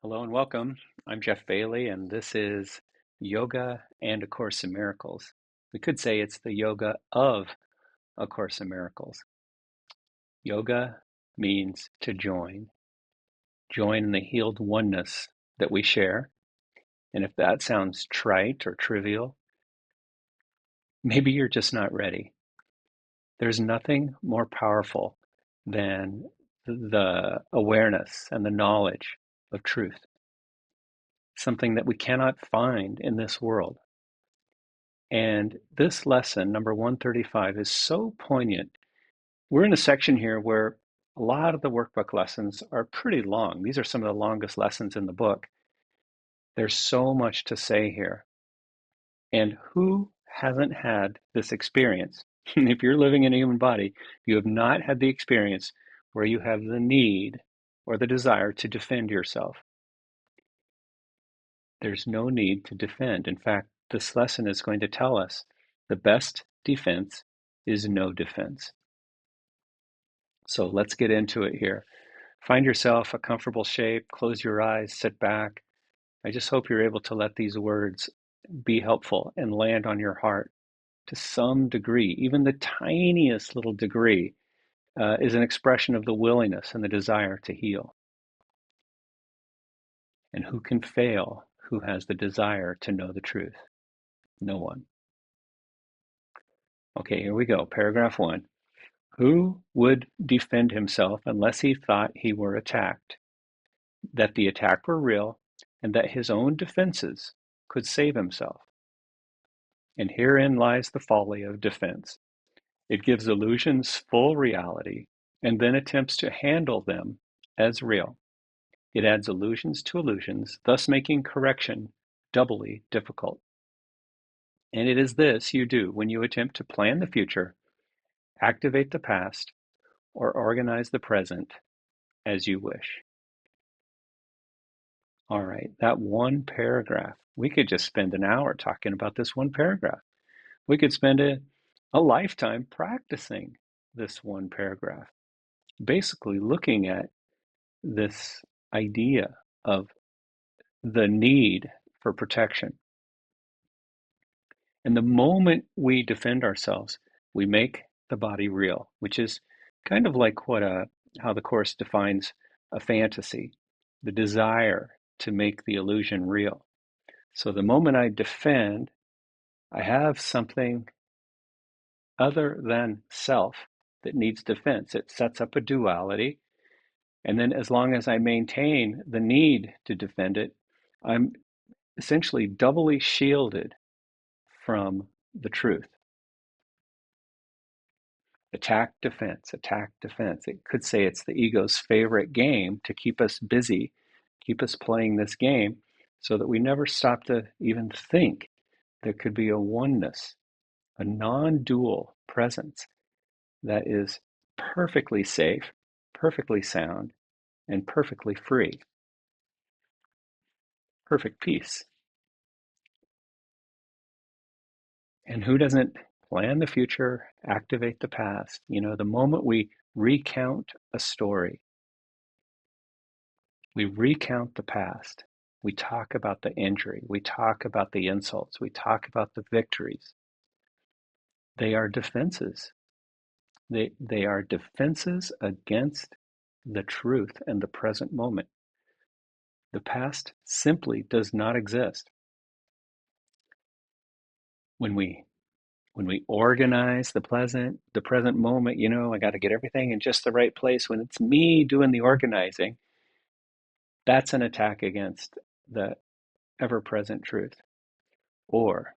Hello and welcome. I'm Jeff Bailey, and this is Yoga and A Course in Miracles. We could say it's the yoga of A Course in Miracles. Yoga means to join in the healed oneness that we share. And if that sounds trite or trivial, maybe you're just not ready. There's nothing more powerful than the awareness and the knowledge of truth, something that we cannot find in this world. And this lesson, number 135, is so poignant. We're in a section here where a lot of the workbook lessons are pretty long. These are some of the longest lessons in the book. There's so much to say here. And who hasn't had this experience? If you're living in a human body, you have not had the experience where you have the need or the desire to defend yourself. There's no need to defend. In fact, this lesson is going to tell us the best defense is no defense. So let's get into it here. Find yourself a comfortable shape, close your eyes, sit back. I just hope you're able to let these words be helpful and land on your heart to some degree. Even the tiniest little degree is an expression of the willingness and the desire to heal. And who can fail who has the desire to know the truth? No one. Okay, here we go. Paragraph 1. Who would defend himself unless he thought he were attacked, that the attack were real, and that his own defenses could save himself? And herein lies the folly of defense. It gives illusions full reality and then attempts to handle them as real. It adds illusions to illusions, thus making correction doubly difficult. And it is this you do when you attempt to plan the future, activate the past, or organize the present as you wish. All right, that one paragraph. We could just spend an hour talking about this one paragraph. We could spend a lifetime practicing this one paragraph, basically looking at this idea of the need for protection. And the moment we defend ourselves, we make the body real, which is kind of like how the Course defines a fantasy, the desire to make the illusion real. So the moment I defend, I have something other than self that needs defense. It sets up a duality. And then as long as I maintain the need to defend it, I'm essentially doubly shielded from the truth. Attack, defense, attack, defense. It could say it's the ego's favorite game to keep us busy, keep us playing this game so that we never stop to even think there could be a oneness, a non-dual presence that is perfectly safe, perfectly sound, and perfectly free. Perfect peace. And who doesn't plan the future, activate the past? You know, the moment we recount a story, we recount the past. We talk about the injury. We talk about the insults. We talk about the victories. They are defenses. They are defenses against the truth and the present moment. The past simply does not exist. When we organize the present moment, you know, I got to get everything in just the right place. When it's me doing the organizing, that's an attack against the ever-present truth. Or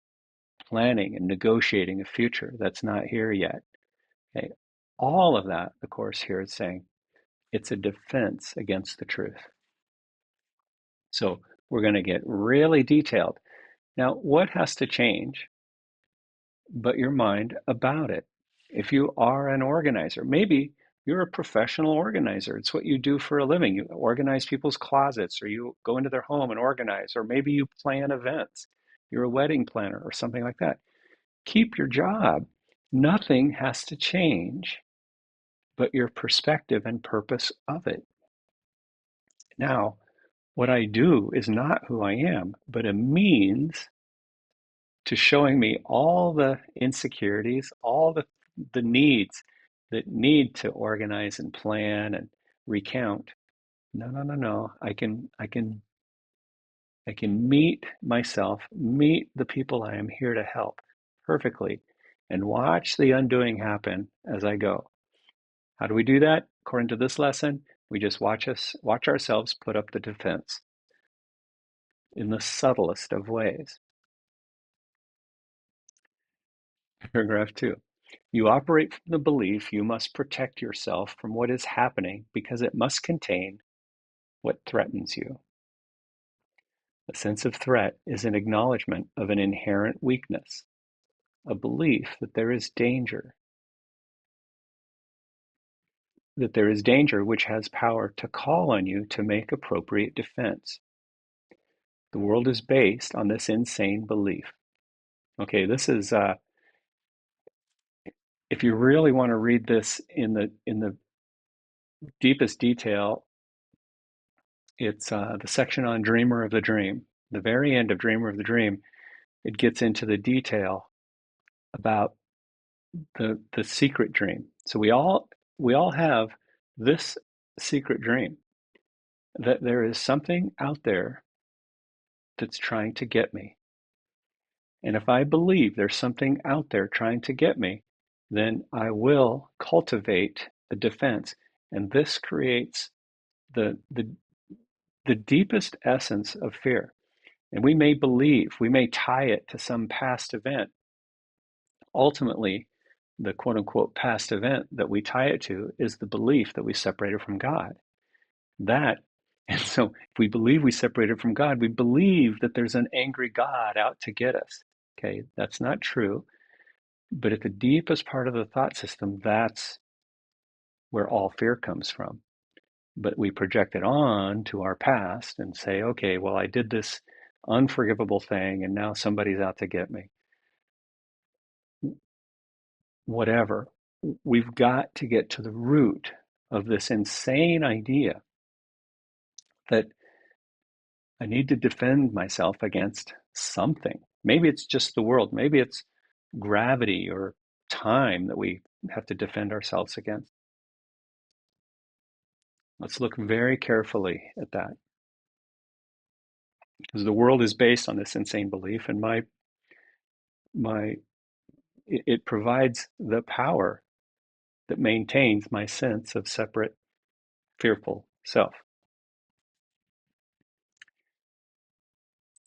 planning and negotiating a future that's not here yet. Okay. All of that, the Course here is saying, it's a defense against the truth. So we're going to get really detailed. Now, what has to change but your mind about it? If you are an organizer, maybe you're a professional organizer. It's what you do for a living. You organize people's closets, or you go into their home and organize, or maybe you plan events. You're a wedding planner or something like that. Keep your job. Nothing has to change but your perspective and purpose of it. Now, what I do is not who I am, but a means to showing me all the insecurities, all the needs that need to organize and plan and recount. No, no, no, no. I can meet myself, meet the people I am here to help perfectly, and watch the undoing happen as I go. How do we do that? According to this lesson, we just watch ourselves put up the defense in the subtlest of ways. Paragraph 2. You operate from the belief you must protect yourself from what is happening because it must contain what threatens you. A sense of threat is an acknowledgement of an inherent weakness, a belief that there is danger which has power to call on you to make appropriate defense. The world is based on this insane belief. Okay, this is if you really want to read this in the deepest detail, it's the section on Dreamer of the Dream. The very end of Dreamer of the Dream, it gets into the detail about the secret dream. So we all have this secret dream, that there is something out there that's trying to get me. And if I believe there's something out there trying to get me, then I will cultivate a defense. And this creates the deepest essence of fear. And we may tie it to some past event. Ultimately, the quote unquote past event that we tie it to is the belief that we separated from God. That, and so if we believe we separated from God, we believe that there's an angry God out to get us. Okay, that's not true. But at the deepest part of the thought system, that's where all fear comes from. But we project it on to our past and say, okay, well, I did this unforgivable thing and now somebody's out to get me. Whatever. We've got to get to the root of this insane idea that I need to defend myself against something. Maybe it's just the world. Maybe it's gravity or time that we have to defend ourselves against. Let's look very carefully at that, because the world is based on this insane belief, and my it provides the power that maintains my sense of separate, fearful self.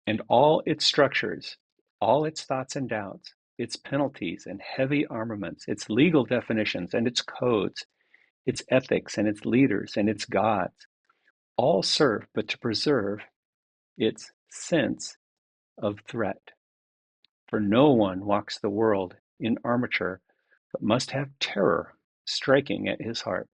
And all its structures, all its thoughts and doubts, its penalties and heavy armaments, its legal definitions and its codes, its ethics and its leaders and its gods, all serve but to preserve its sense of threat. For no one walks the world in armature, but must have terror striking at his heart.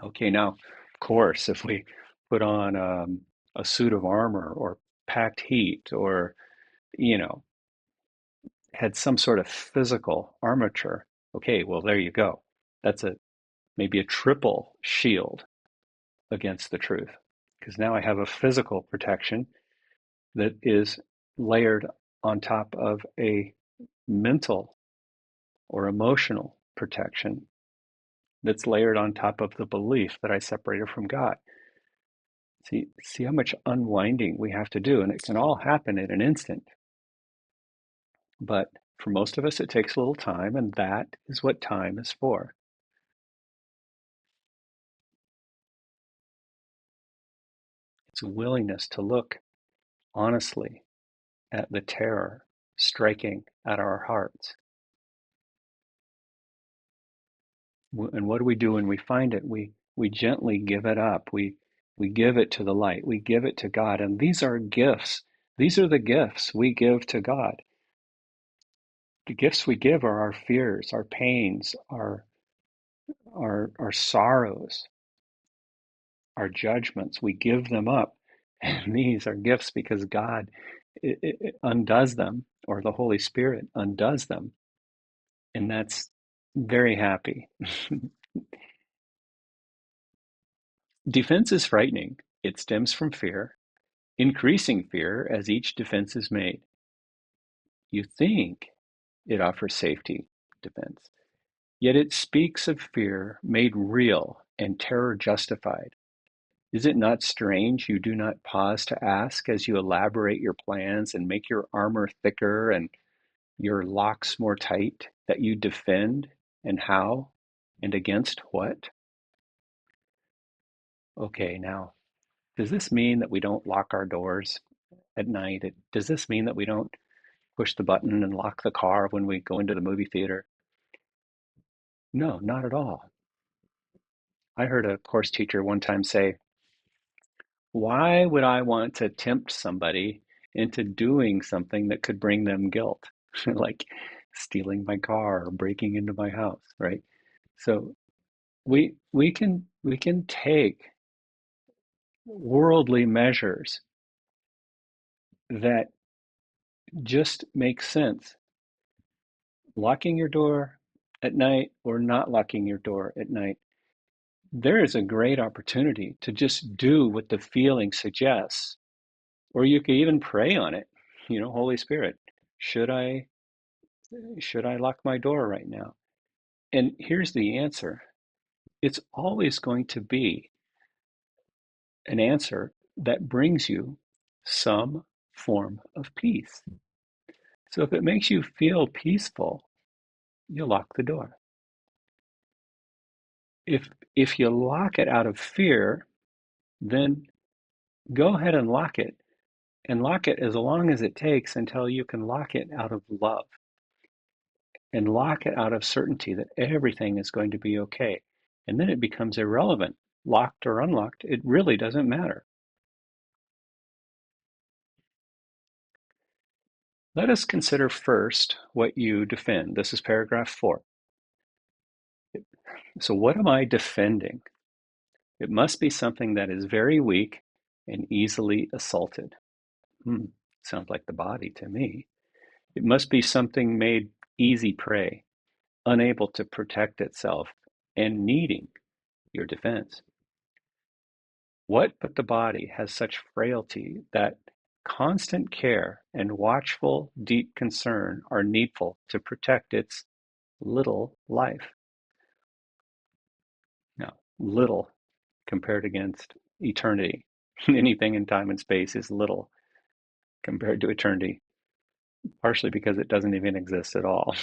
Okay, now, of course, if we put on a suit of armor or packed heat or, you know, had some sort of physical armature, okay, well, there you go. That's maybe a triple shield against the truth, because now I have a physical protection that is layered on top of a mental or emotional protection that's layered on top of the belief that I separated from God. See how much unwinding we have to do, and it can all happen in an instant. But for most of us, it takes a little time, and that is what time is for. It's a willingness to look honestly at the terror striking at our hearts. And what do we do when we find it? We gently give it up. We give it to the light. We give it to God. And these are gifts. These are the gifts we give to God. The gifts we give are our fears, our pains, our sorrows, our judgments. We give them up. And these are gifts because God it undoes them, or the Holy Spirit undoes them. And that's very happy. Defense is frightening. It stems from fear, increasing fear as each defense is made. You think it offers safety, defense, yet it speaks of fear made real and terror justified. Is it not strange you do not pause to ask as you elaborate your plans and make your armor thicker and your locks more tight that you defend, and how and against what? Okay, now, does this mean that we don't lock our doors at night? Does this mean that we don't push the button and lock the car when we go into the movie theater? No, not at all. I heard a course teacher one time say, why would I want to tempt somebody into doing something that could bring them guilt? Like stealing my car or breaking into my house, right? So we can take worldly measures that just make sense. Locking your door at night or not locking your door at night, there is a great opportunity to just do what the feeling suggests, or you could even pray on it. Holy Spirit, should I should I lock my door right now? And here's the answer. It's always going to be an answer that brings you some form of peace. So if it makes you feel peaceful, you lock the door. If you lock it out of fear, then go ahead and lock it as long as it takes until you can lock it out of love and lock it out of certainty that everything is going to be okay. And then it becomes irrelevant, locked or unlocked. It really doesn't matter. Let us consider first what you defend. This is paragraph 4. So what am I defending? It must be something that is very weak and easily assaulted. Sounds like the body to me. It must be something made easy prey, unable to protect itself, and needing your defense. What but the body has such frailty that constant care and watchful, deep concern are needful to protect its little life? Now, little compared against eternity. Anything in time and space is little compared to eternity, partially because it doesn't even exist at all.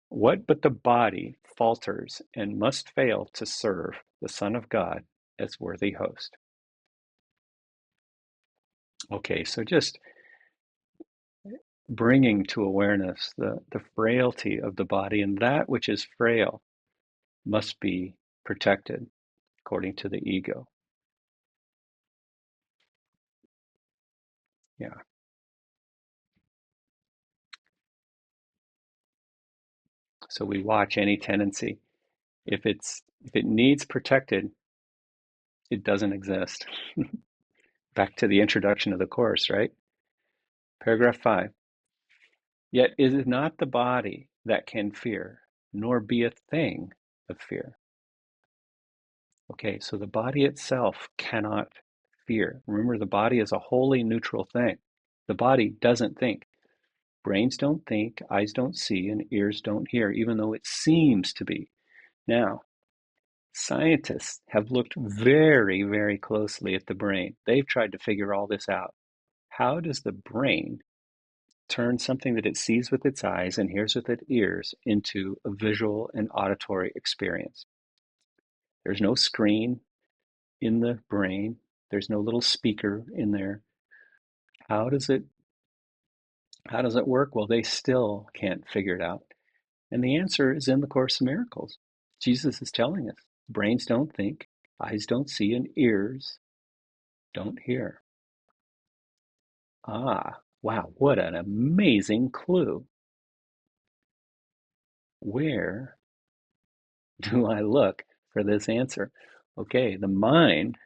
What but the body falters and must fail to serve the Son of God as worthy host? Okay, so just bringing to awareness the frailty of the body, and that which is frail must be protected according to the ego. Yeah. So we watch any tendency. If it needs protected, it doesn't exist. Back to the introduction of the course, right? Paragraph 5. Yet it is not the body that can fear, nor be a thing of fear. Okay, so the body itself cannot fear. Remember, the body is a wholly neutral thing. The body doesn't think. Brains don't think, eyes don't see, and ears don't hear, even though it seems to be. Now, scientists have looked very, very closely at the brain. They've tried to figure all this out. How does the brain turn something that it sees with its eyes and hears with its ears into a visual and auditory experience? There's no screen in the brain. There's no little speaker in there. How does it how does it work? Well, they still can't figure it out. And the answer is in the Course in Miracles. Jesus is telling us, brains don't think, eyes don't see, and ears don't hear. Ah, wow, what an amazing clue. Where do I look for this answer? Okay, the mind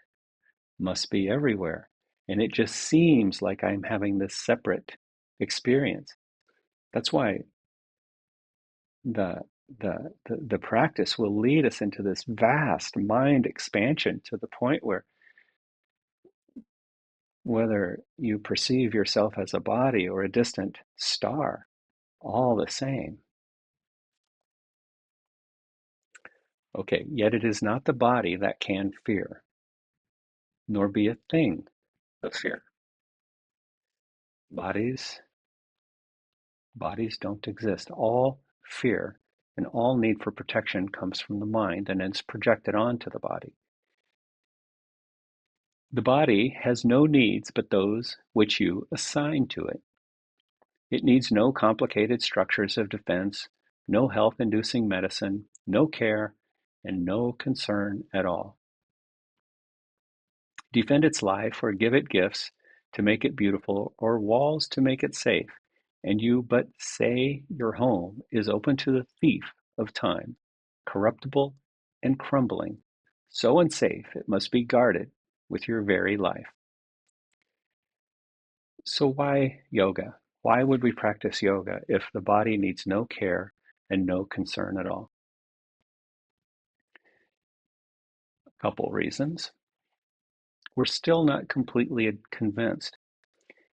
must be everywhere. And it just seems like I'm having this separate experience. That's why the the practice will lead us into this vast mind expansion to the point where whether you perceive yourself as a body or a distant star, all the same. Okay, yet it is not the body that can fear, nor be a thing of fear. Bodies, bodies don't exist. All fear and all need for protection comes from the mind and it's projected onto the body. The body has no needs but those which you assign to it. It needs no complicated structures of defense, no health-inducing medicine, no care, and no concern at all. Defend its life or give it gifts to make it beautiful or walls to make it safe, and you but say your home is open to the thief of time, corruptible and crumbling, so unsafe it must be guarded with your very life. So why yoga? Why would we practice yoga if the body needs no care and no concern at all? A couple reasons. We're still not completely convinced.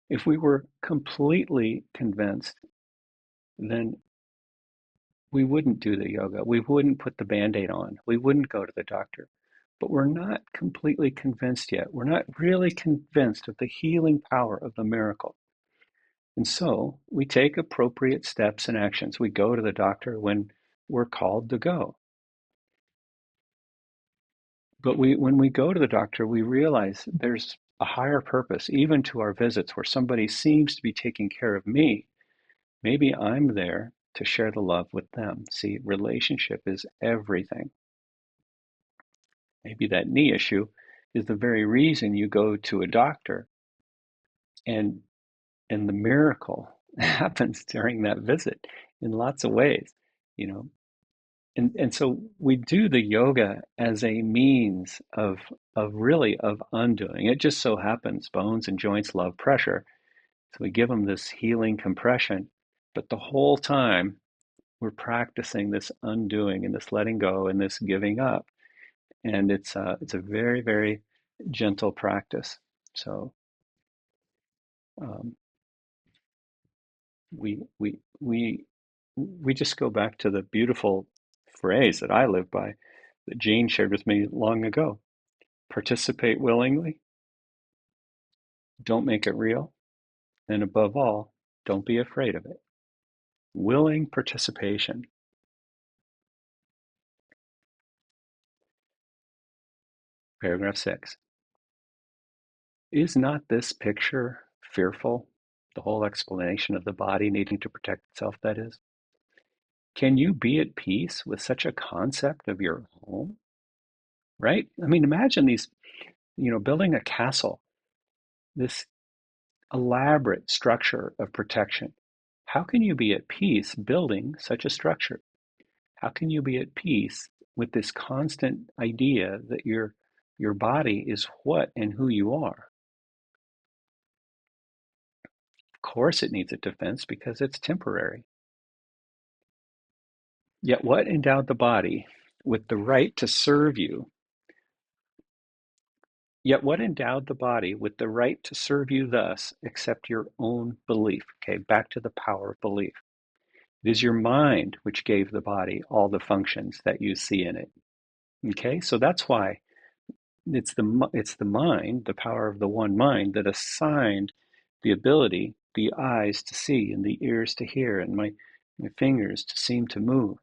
If we were completely convinced, then we wouldn't do the yoga. We wouldn't put the Band-Aid on. We wouldn't go to the doctor. But we're not completely convinced yet. We're not really convinced of the healing power of the miracle. And so we take appropriate steps and actions. We go to the doctor when we're called to go. But when we go to the doctor, we realize there's a higher purpose, even to our visits, where somebody seems to be taking care of me. Maybe I'm there to share the love with them. See, relationship is everything. Maybe that knee issue is the very reason you go to a doctor, and the miracle happens during that visit in lots of ways, you know. And so we do the yoga as a means of really of undoing. It just so happens bones and joints love pressure, so we give them this healing compression, but the whole time we're practicing this undoing and this letting go and this giving up. And it's a very, very gentle practice. So um, we we we we just go back to the beautiful phrase that I live by that Jean shared with me long ago. Participate willingly, don't make it real, and above all, don't be afraid of it. Willing participation. Paragraph 6. Is not this picture fearful? The whole explanation of the body needing to protect itself, that is. Can you be at peace with such a concept of your home? Right? I mean, imagine these, building a castle, this elaborate structure of protection. How can you be at peace building such a structure? How can you be at peace with this constant idea that your body is what and who you are? Of course it needs a defense because it's temporary. Yet what endowed the body with the right to serve you? Yet what endowed the body with the right to serve you thus, except your own belief? Okay, back to the power of belief. It is your mind which gave the body all the functions that you see in it. Okay, so that's why it's the mind, the power of the one mind, that assigned the ability, the eyes to see and the ears to hear and my fingers to seem to move.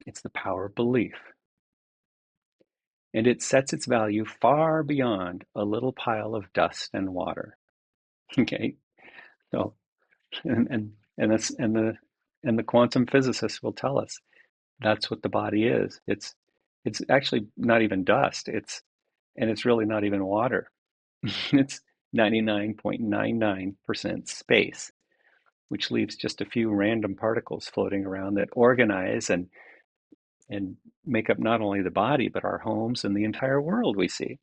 It's the power of belief. And it sets its value far beyond a little pile of dust and water. Okay, so and the quantum physicists will tell us that's what the body is. It's actually not even dust. It's really not even water. It's 99.99% space, which leaves just a few random particles floating around that organize and make up not only the body but our homes and the entire world we see.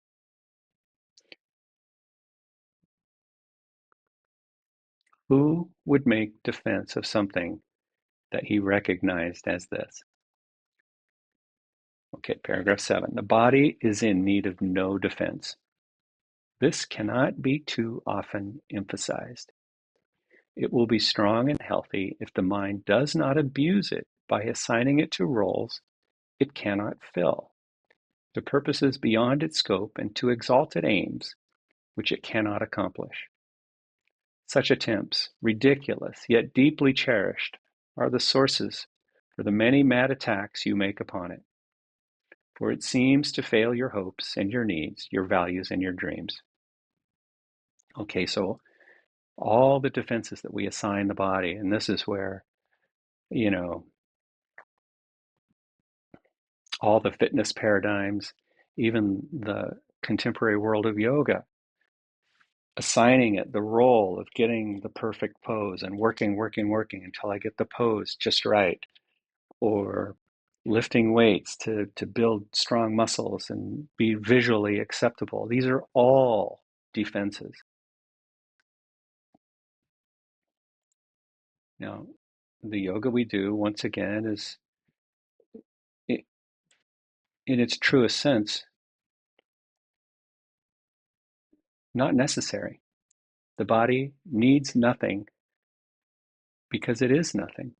Who would make defense of something that he recognized as this? Okay, paragraph 7. The body is in need of no defense. This cannot be too often emphasized. It will be strong and healthy if the mind does not abuse it by assigning it to roles it cannot fill, to purposes beyond its scope, and to exalted aims which it cannot accomplish. Such attempts, ridiculous yet deeply cherished, are the sources for the many mad attacks you make upon it, for it seems to fail your hopes and your needs, your values and your dreams. Okay, so all the defenses that we assign the body, and this is where, you know, all the fitness paradigms, even the contemporary world of yoga, assigning it the role of getting the perfect pose and working until I get the pose just right, or lifting weights to build strong muscles and be visually acceptable. These are all defenses. Now, the yoga we do, once again, is in its truest sense not necessary. The body needs nothing because it is nothing.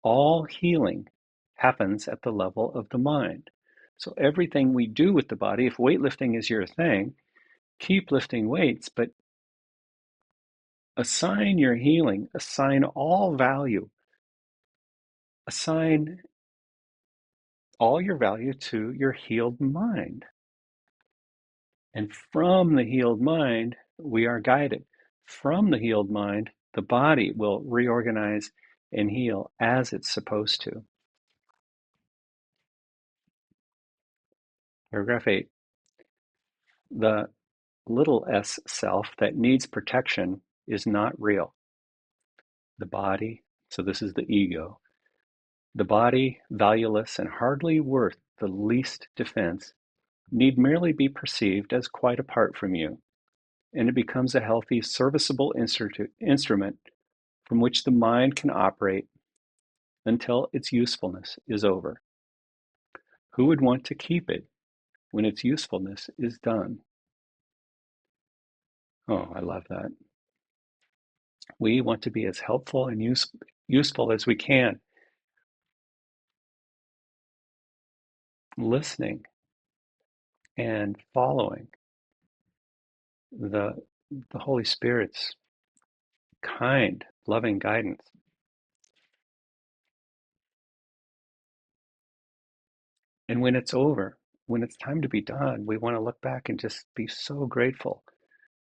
All healing happens at the level of the mind. So everything we do with the body, if weightlifting is your thing, keep lifting weights, but assign your healing, assign all value, assign all your value to your healed mind. And from the healed mind, we are guided. From the healed mind, the body will reorganize and heal as it's supposed to. Paragraph 8. The little s self that needs protection is not real. The body, so this is the ego, the body, valueless and hardly worth the least defense, need merely be perceived as quite apart from you, and it becomes a healthy, serviceable instrument from which the mind can operate until its usefulness is over. Who would want to keep it when its usefulness is done? Oh, I love that. We want to be as helpful and useful as we can, listening and following the, the Holy Spirit's kind, loving guidance. And when it's over, when it's time to be done, we want to look back and just be so grateful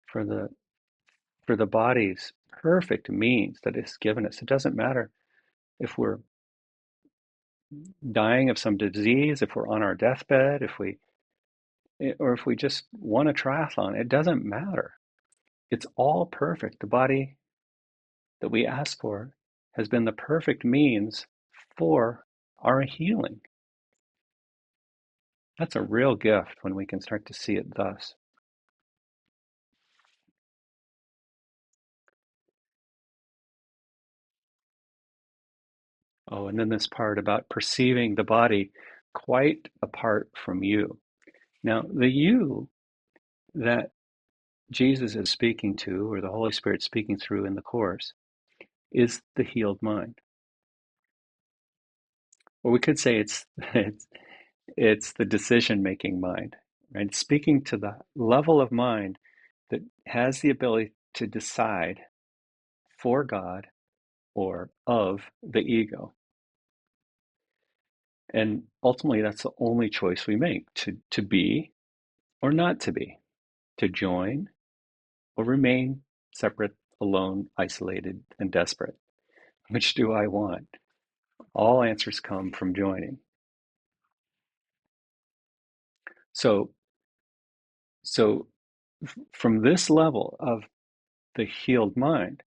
for the body's perfect means that it's given us. It doesn't matter if we're dying of some disease, if we're on our deathbed, if we just won a triathlon. It doesn't matter. It's all perfect. The body that we ask for has been the perfect means for our healing. That's a real gift when we can start to see it thus. Oh, and then this part about perceiving the body quite apart from you. Now, the you that Jesus is speaking to, or the Holy Spirit speaking through in the Course, is the healed mind. Or we could say it's the decision-making mind, right? Speaking to the level of mind that has the ability to decide for God or of the ego. And ultimately, that's the only choice we make, to be or not to be, to join or remain separate, alone, isolated, and desperate. Which do I want? All answers come from joining. So, so from this level of the healed mind,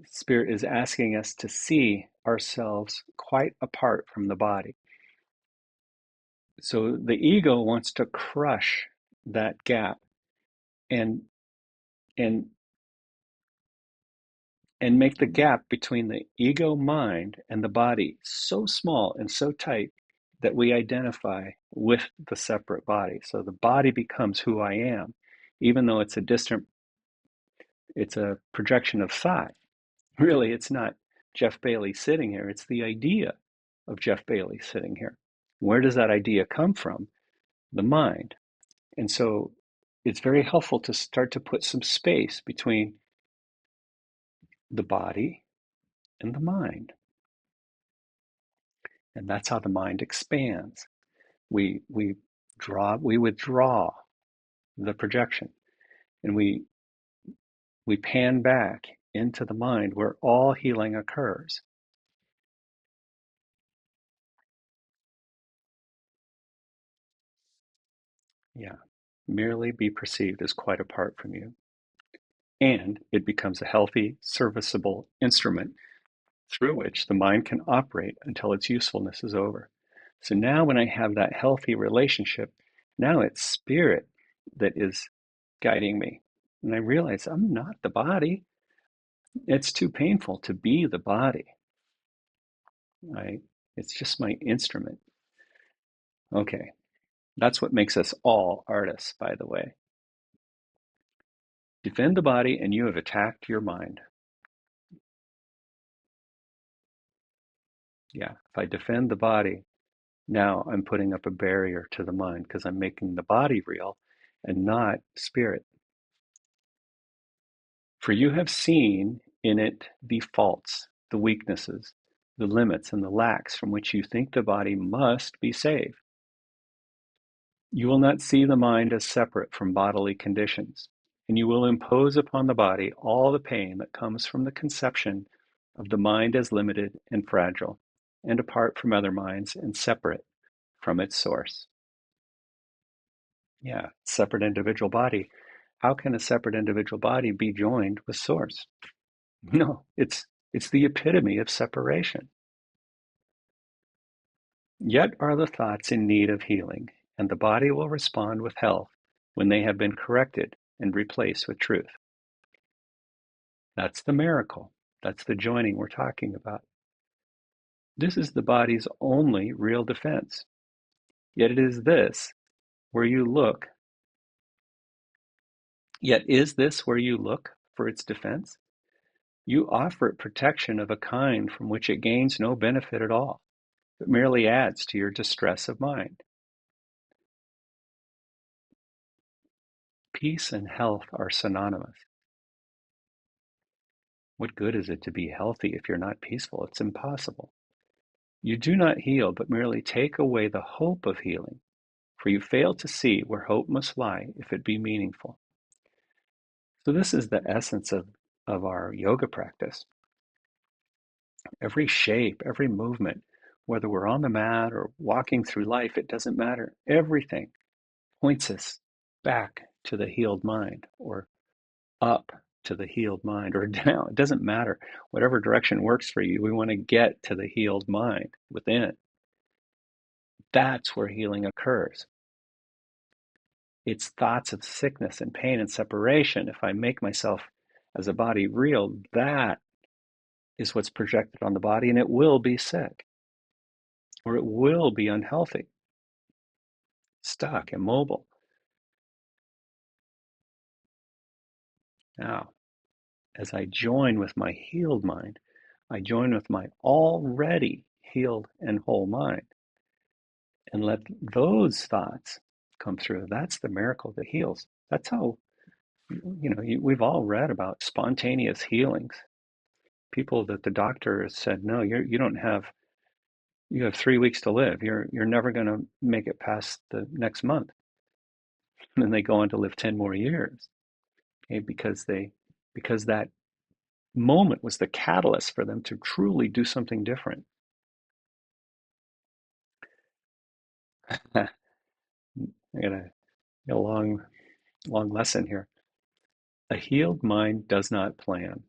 Spirit is asking us to see ourselves quite apart from the body. So the ego wants to crush that gap and and and make the gap between the ego mind and the body so small and so tight that we identify with the separate body. So the body becomes who I am, even though it's a projection of thought. Really, it's not Jeff Bailey sitting here, it's the idea of Jeff Bailey sitting here. Where does that idea come from? The mind. And so it's very helpful to start to put some space between the body and the mind. And that's how the mind expands. We withdraw the projection, and we pan back into the mind where all healing occurs. Yeah, merely be perceived as quite apart from you. And it becomes a healthy, serviceable instrument through which the mind can operate until its usefulness is over. So now, when I have that healthy relationship, now it's spirit that is guiding me. And I realize I'm not the body. It's too painful to be the body. It's just my instrument. Okay, that's what makes us all artists, by the way. Defend the body, and you have attacked your mind. Yeah, if I defend the body, now I'm putting up a barrier to the mind because I'm making the body real and not spirit. For you have seen in it the faults, the weaknesses, the limits, and the lacks from which you think the body must be saved. You will not see the mind as separate from bodily conditions, and you will impose upon the body all the pain that comes from the conception of the mind as limited and fragile, and apart from other minds and separate from its source. Yeah, separate individual body. How can a separate individual body be joined with source? No, it's the epitome of separation. Yet are the thoughts in need of healing, and the body will respond with health when they have been corrected and replaced with truth. That's the miracle. That's the joining we're talking about. This is the body's only real defense. Yet it is this where you look. Yet is this where you look for its defense? You offer it protection of a kind from which it gains no benefit at all, but merely adds to your distress of mind. Peace and health are synonymous. What good is it to be healthy if you're not peaceful? It's impossible. You do not heal, but merely take away the hope of healing, for you fail to see where hope must lie if it be meaningful. So this is the essence of our yoga practice. Every shape, every movement, whether we're on the mat or walking through life, it doesn't matter. Everything points us back to the healed mind, or up to the healed mind, or down. It doesn't matter. Whatever direction works for you, we want to get to the healed mind within. That's where healing occurs. It's thoughts of sickness and pain and separation. If I make myself as a body real, that is what's projected on the body, and it will be sick, or it will be unhealthy, stuck, immobile. Now, as I join with my healed mind, I join with my already healed and whole mind and let those thoughts come through. That's the miracle that heals. That's how, we've all read about spontaneous healings. People that the doctor has said, no, you have 3 weeks to live. You're never going to make it past the next month. And then they go on to live 10 more years, okay, because that moment was the catalyst for them to truly do something different. I got a long lesson here. A healed mind does not plan.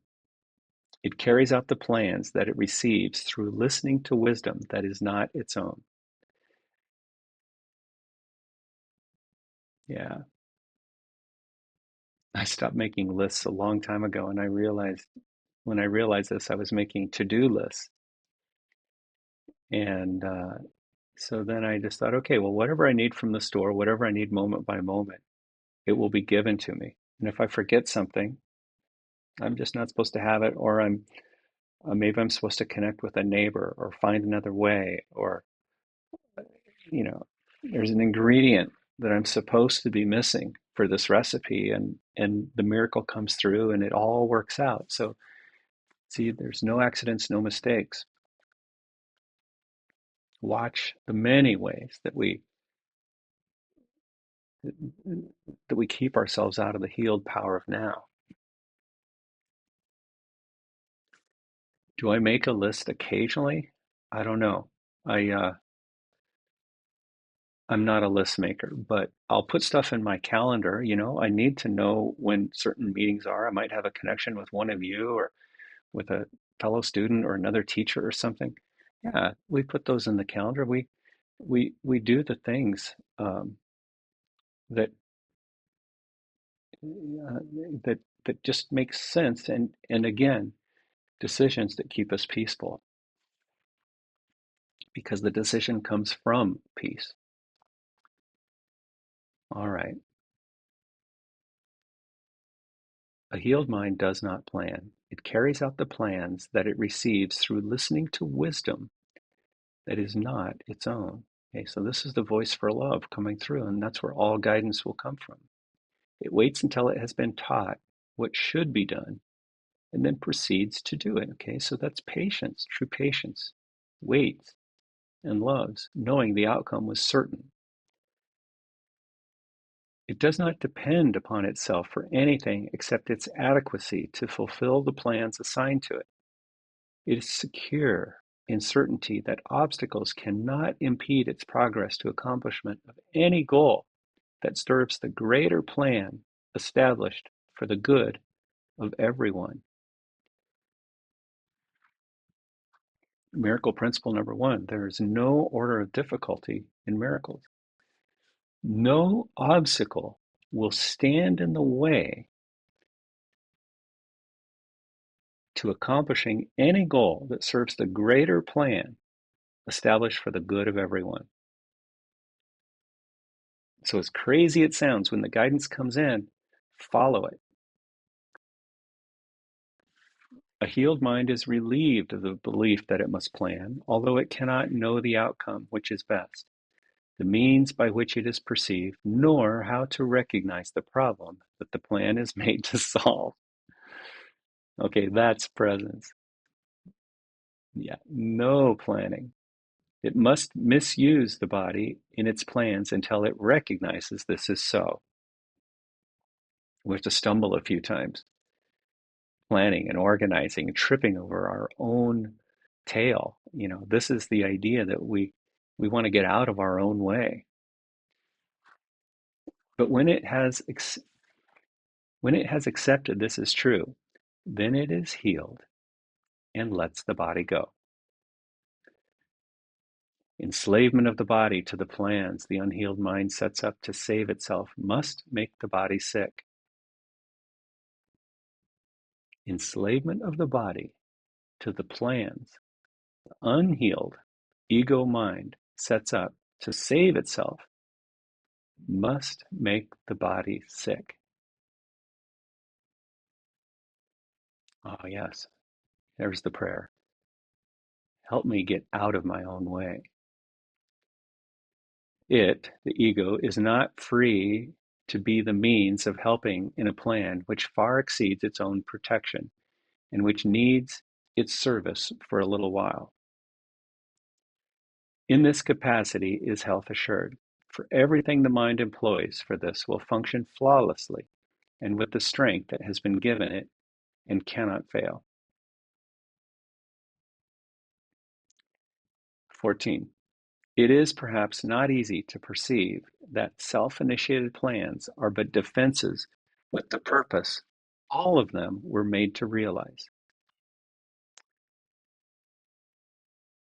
It carries out the plans that it receives through listening to wisdom that is not its own. Yeah. I stopped making lists a long time ago, and when I realized this, I was making to-do lists. And So then I just thought, okay, well, whatever I need from the store, whatever I need moment by moment, it will be given to me. And if I forget something, I'm just not supposed to have it, or maybe I'm supposed to connect with a neighbor or find another way, or you know, there's an ingredient that I'm supposed to be missing for this recipe, and the miracle comes through, and it all works out. So see, there's no accidents, no mistakes. Watch the many ways that we keep ourselves out of the healed power of now. Do I make a list occasionally? I don't know. I I'm not a list maker, but I'll put stuff in my calendar. I need to know when certain meetings are. I might have a connection with one of you or with a fellow student or another teacher or something. Yeah, we put those in the calendar. We do the things that uh, that just make sense, and again, decisions that keep us peaceful, because the decision comes from peace. All right. A healed mind does not plan. It carries out the plans that it receives through listening to wisdom that is not its own. Okay, so this is the voice for love coming through, and that's where all guidance will come from. It waits until it has been taught what should be done and then proceeds to do it. Okay, so that's patience, true patience. Waits and loves, knowing the outcome was certain. It does not depend upon itself for anything except its adequacy to fulfill the plans assigned to it. It is secure in certainty that obstacles cannot impede its progress to accomplishment of any goal that serves the greater plan established for the good of everyone. Miracle principle number one: there is no order of difficulty in miracles. No obstacle will stand in the way to accomplishing any goal that serves the greater plan established for the good of everyone. So, as crazy it sounds, when the guidance comes in, follow it. A healed mind is relieved of the belief that it must plan, although it cannot know the outcome which is best, the means by which it is perceived, nor how to recognize the problem that the plan is made to solve. Okay, that's presence. Yeah, no planning. It must misuse the body in its plans until it recognizes this is so. We have to stumble a few times, planning and organizing and tripping over our own tail. This is the idea that we want to get out of our own way. But when it has accepted this is true, then it is healed and lets the body go. Enslavement of the body to the plans the unhealed mind sets up to save itself must make the body sick. Enslavement of the body to the plans the unhealed ego mind sets up to save itself must make the body sick. Oh, yes, there's the prayer. Help me get out of my own way. It, the ego, is not free to be the means of helping in a plan which far exceeds its own protection and which needs its service for a little while. In this capacity is health assured, for everything the mind employs for this will function flawlessly and with the strength that has been given it and cannot fail. 14. It is perhaps not easy to perceive that self-initiated plans are but defenses with the purpose all of them were made to realize.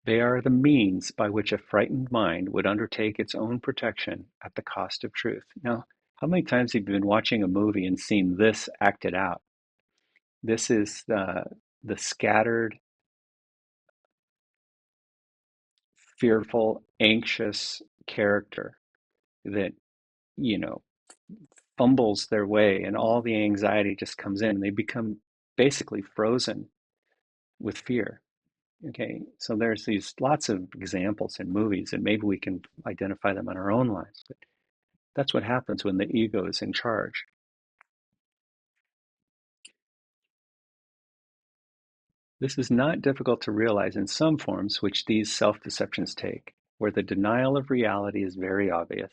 They are the means by which a frightened mind would undertake its own protection at the cost of truth. Now, how many times have you been watching a movie and seen this acted out? This is the scattered fearful, anxious character that, you know, fumbles their way and all the anxiety just comes in. They become basically frozen with fear. Okay, so there's these lots of examples in movies, and maybe we can identify them in our own lives. But that's what happens when the ego is in charge. This is not difficult to realize in some forms which these self-deceptions take, where the denial of reality is very obvious,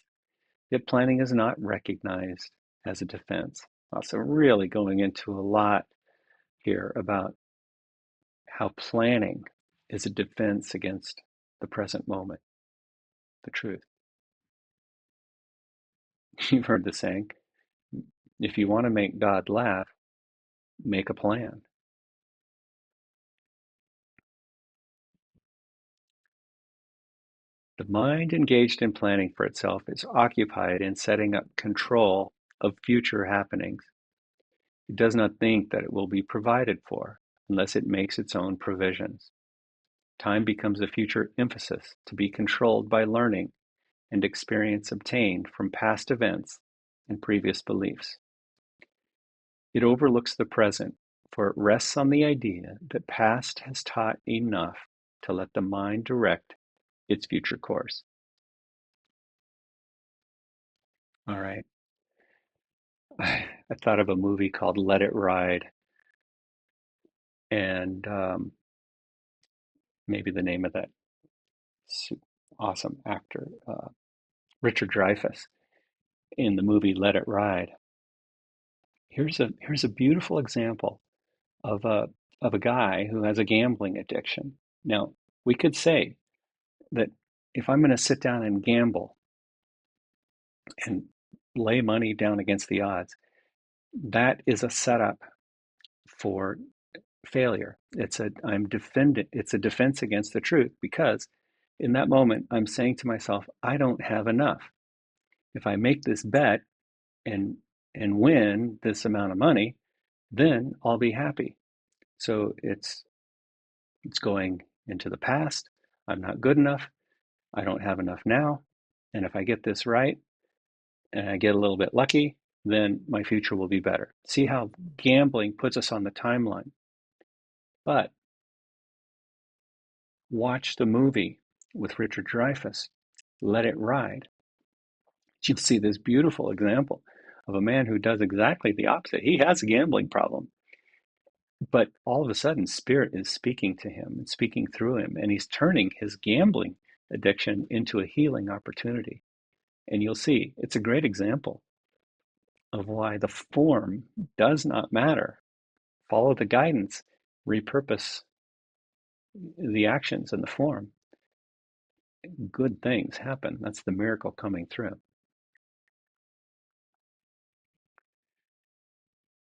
yet planning is not recognized as a defense. So really going into a lot here about how planning is a defense against the present moment, the truth. You've heard the saying, if you want to make God laugh, make a plan. The mind engaged in planning for itself is occupied in setting up control of future happenings. It does not think that it will be provided for unless it makes its own provisions. Time becomes a future emphasis to be controlled by learning and experience obtained from past events and previous beliefs. It overlooks the present, for it rests on the idea that past has taught enough to let the mind direct its future course. All right. I thought of a movie called Let It Ride, and maybe the name of that awesome actor, Richard Dreyfuss, in the movie Let It Ride. Here's a beautiful example of a guy who has a gambling addiction. Now, we could say that if I'm going to sit down and gamble and lay money down against the odds, that is a setup for failure. It's a defense against the truth, because in that moment I'm saying to myself, I don't have enough. If I make this bet and win this amount of money, then I'll be happy. So it's going into the past. I'm not good enough. I don't have enough now. And if I get this right and I get a little bit lucky, then my future will be better. See how gambling puts us on the timeline. But watch the movie with Richard Dreyfuss, Let It Ride. You'll see this beautiful example of a man who does exactly the opposite. He has a gambling problem, but all of a sudden, Spirit is speaking to him and speaking through him, and he's turning his gambling addiction into a healing opportunity. And you'll see it's a great example of why the form does not matter. Follow the guidance, repurpose the actions in the form. Good things happen. That's the miracle coming through.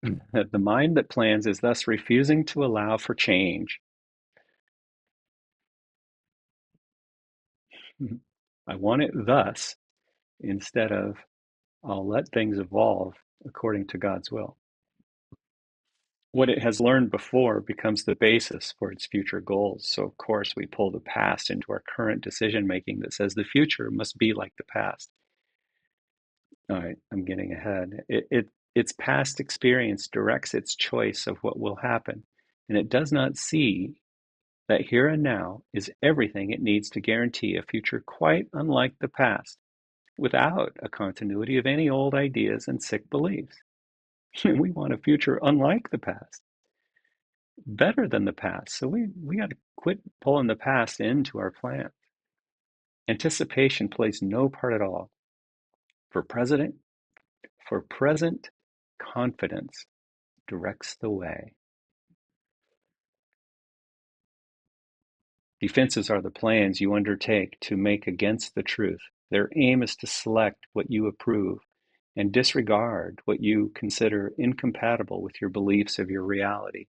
The mind that plans is thus refusing to allow for change. I want it thus instead of I'll let things evolve according to God's will. What it has learned before becomes the basis for its future goals. So, of course, we pull the past into our current decision making that says the future must be like the past. All right, I'm getting ahead. Its past experience directs its choice of what will happen, and it does not see that here and now is everything it needs to guarantee a future quite unlike the past, without a continuity of any old ideas and sick beliefs. We want a future unlike the past, better than the past. So we got to quit pulling the past into our plan. Anticipation plays no part at all. For present confidence directs the way. Defenses are the plans you undertake to make against the truth. Their aim is to select what you approve and disregard what you consider incompatible with your beliefs of your reality.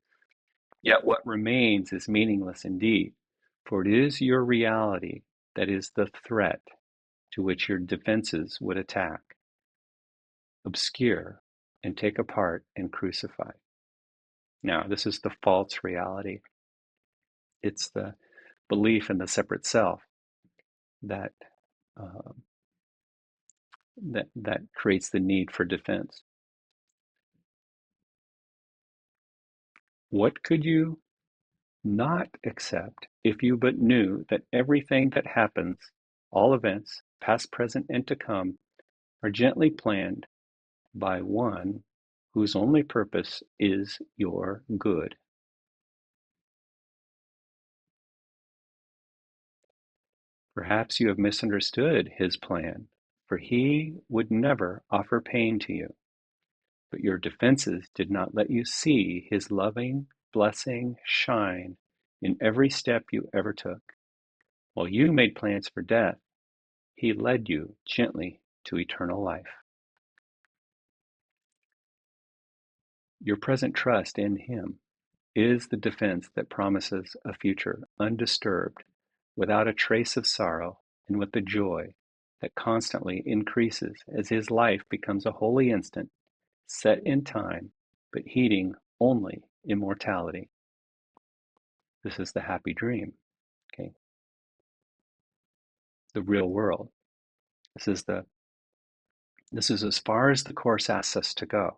Yet what remains is meaningless indeed, for it is your reality that is the threat to which your defenses would attack, obscure, and take apart and crucify. Now, this is the false reality. It's the belief in the separate self. that uh, that creates the need for defense. What could you not accept if you but knew that everything that happens, all events, past, present, and to come, are gently planned by one whose only purpose is your good? Perhaps you have misunderstood his plan, for he would never offer pain to you. But your defenses did not let you see his loving blessing shine in every step you ever took. While you made plans for death, he led you gently to eternal life. Your present trust in him is the defense that promises a future undisturbed, without a trace of sorrow, and with the joy that constantly increases as his life becomes a holy instant, set in time, but heeding only immortality. This is the happy dream, okay? The real world. This is the this is as far as the Course asks us to go.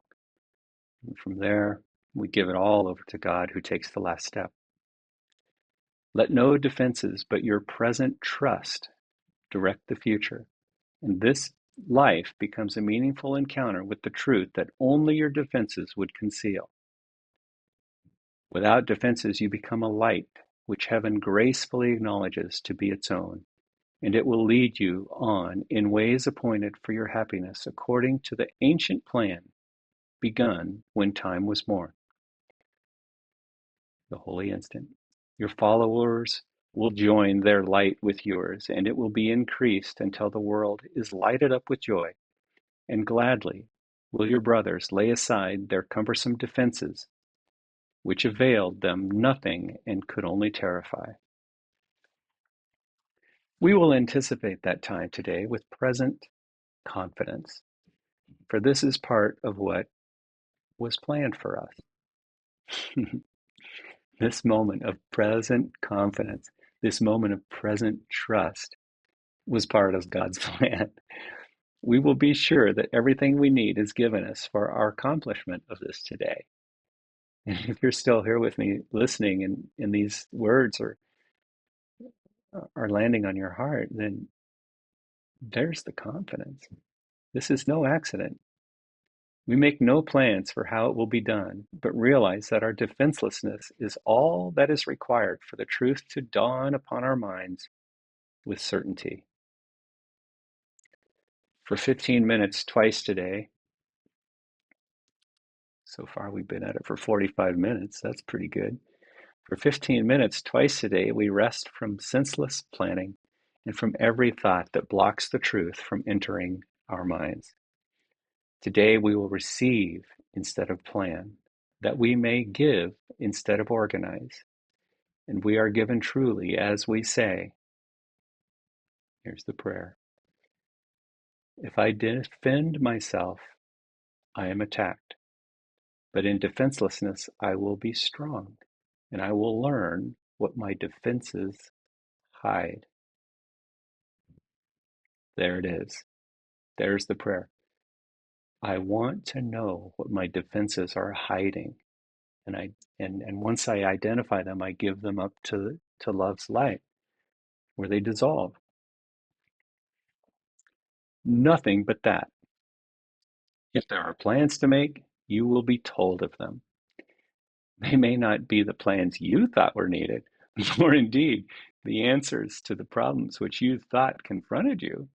And from there, we give it all over to God, who takes the last step. Let no defenses but your present trust direct the future, and this life becomes a meaningful encounter with the truth that only your defenses would conceal. Without defenses, you become a light which heaven gracefully acknowledges to be its own, and it will lead you on in ways appointed for your happiness according to the ancient plan begun when time was born, the holy instant. Your followers will join their light with yours, and it will be increased until the world is lighted up with joy. And gladly will your brothers lay aside their cumbersome defenses, which availed them nothing and could only terrify. We will anticipate that time today with present confidence, for this is part of what was planned for us. This moment of present confidence, this moment of present trust was part of God's plan. We will be sure that everything we need is given us for our accomplishment of this today. And if you're still here with me listening and these words are landing on your heart, then there's the confidence. This is no accident. We make no plans for how it will be done, but realize that our defenselessness is all that is required for the truth to dawn upon our minds with certainty. For 15 minutes twice today, so far we've been at it for 45 minutes, that's pretty good. For 15 minutes twice a day, we rest from senseless planning and from every thought that blocks the truth from entering our minds. Today we will receive instead of plan, that we may give instead of organize. And we are given truly as we say. Here's the prayer. If I defend myself, I am attacked. But in defenselessness, I will be strong, and I will learn what my defenses hide. There it is. There's the prayer. I want to know what my defenses are hiding. And once I identify them, I give them up to love's light, where they dissolve. Nothing but that. If there are plans to make, you will be told of them. They may not be the plans you thought were needed, nor indeed the answers to the problems which you thought confronted you,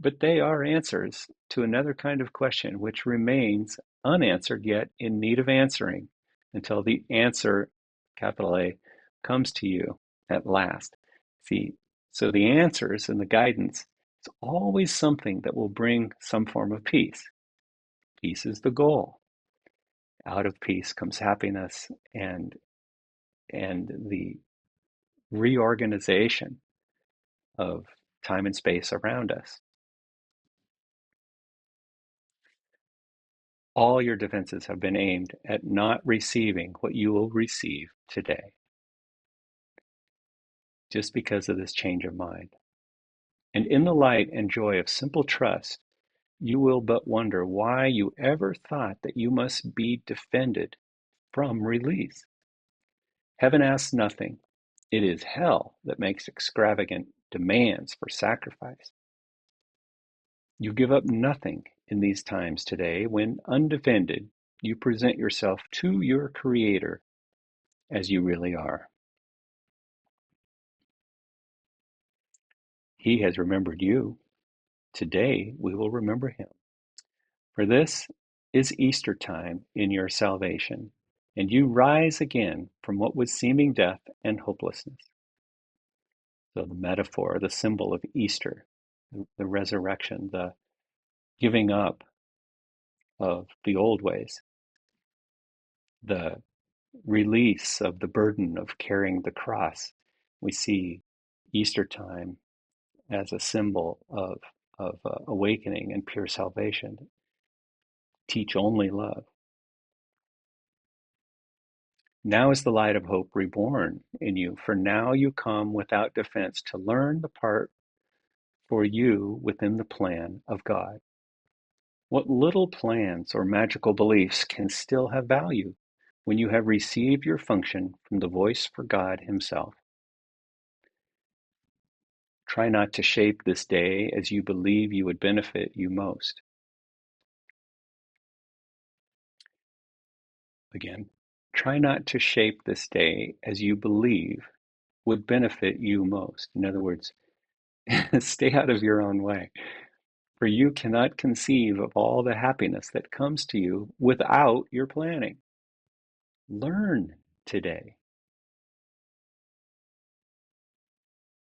but they are answers to another kind of question which remains unanswered yet in need of answering until the answer, capital A, comes to you at last. See, so the answers and the guidance is always something that will bring some form of peace. Peace is the goal. Out of peace comes happiness and the reorganization of time and space around us. All your defenses have been aimed at not receiving what you will receive today, just because of this change of mind. And in the light and joy of simple trust, you will but wonder why you ever thought that you must be defended from release. Heaven asks nothing. It is hell that makes extravagant demands for sacrifice. You give up nothing in these times today when, undefended, you present yourself to your Creator as you really are. He has remembered you. Today we will remember him. For this is Easter time in your salvation, and you rise again from what was seeming death and hopelessness. So the metaphor, the symbol of Easter, the resurrection, the giving up of the old ways, the release of the burden of carrying the cross. We see Easter time as a symbol of awakening and pure salvation. Teach only love. Now is the light of hope reborn in you, for now you come without defense to learn the part for you within the plan of God. What little plans or magical beliefs can still have value when you have received your function from the voice for God Himself? Try not to shape this day as you believe you would benefit you most. Again, try not to shape this day as you believe would benefit you most. In other words, stay out of your own way, for you cannot conceive of all the happiness that comes to you without your planning. Learn today,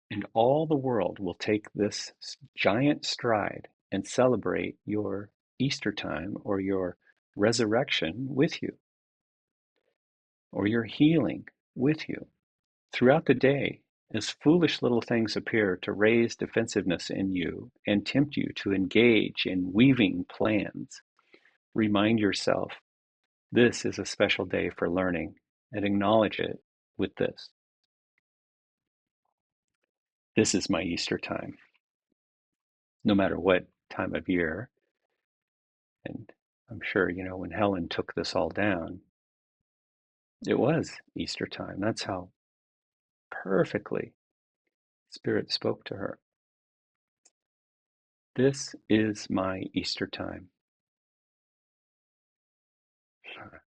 and all the world will take this giant stride and celebrate your Easter time or your resurrection with you, or your healing with you. Throughout the day, as foolish little things appear to raise defensiveness in you and tempt you to engage in weaving plans, remind yourself this is a special day for learning, and acknowledge it with this. This is my Easter time. No matter what time of year, and I'm sure, when Helen took this all down, it was Easter time. That's how perfectly Spirit spoke to her. This is my Easter time.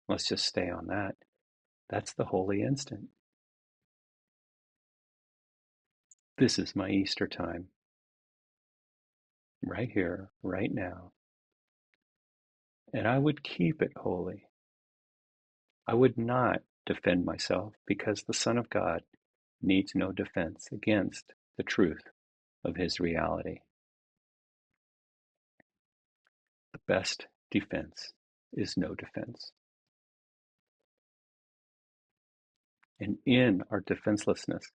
Let's just stay on that. That's the holy instant. This is my Easter time. Right here, right now. And I would keep it holy. I would not defend myself because the Son of God needs no defense against the truth of his reality. The best defense is no defense. And in our defenselessness,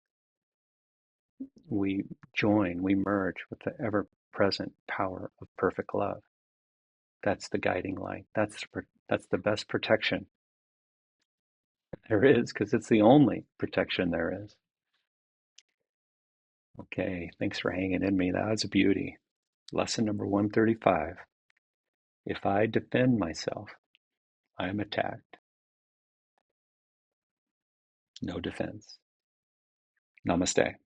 we merge with the ever present power of perfect love. That's the guiding light. That's the best protection there is, because it's the only protection there is. Okay, thanks for hanging in me. That was a beauty. Lesson number 135. If I defend myself, I am attacked. No defense. Namaste.